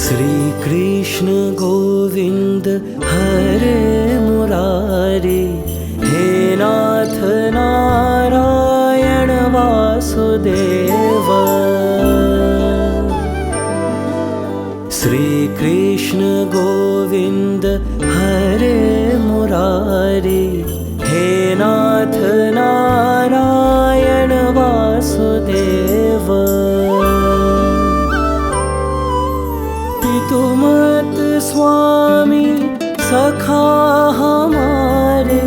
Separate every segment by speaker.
Speaker 1: श्री कृष्ण गोविंद हरे मुरारी, हे नाथ नारायण वासुदेव। श्री कृष्ण गोविंद हरे मुरारी, हे नाथ नारायण वासुदेव। पितुमत स्वामी सखा हमारे,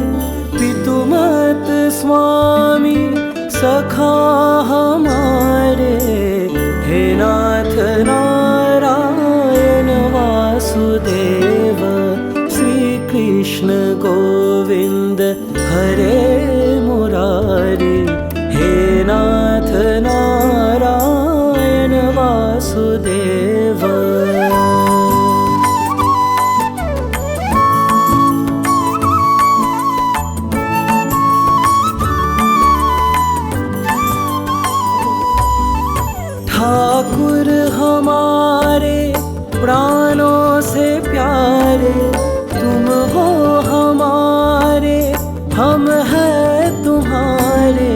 Speaker 1: पितुमत स्वामी सखा हमारे, हे नाथ नारायण वासुदेव। श्री कृष्ण गोविंद हरे मुरारी, हे नाथ नारायण वासुदेव। ठाकुर हमारे प्राणों से प्यारे, तुम हो हमारे, हम हैं तुम्हारे,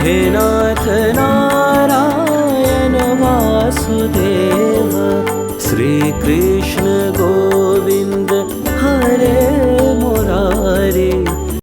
Speaker 1: हे नाथ नारायण वासुदेव। श्री कृष्ण गोविंद हरे मुरारी,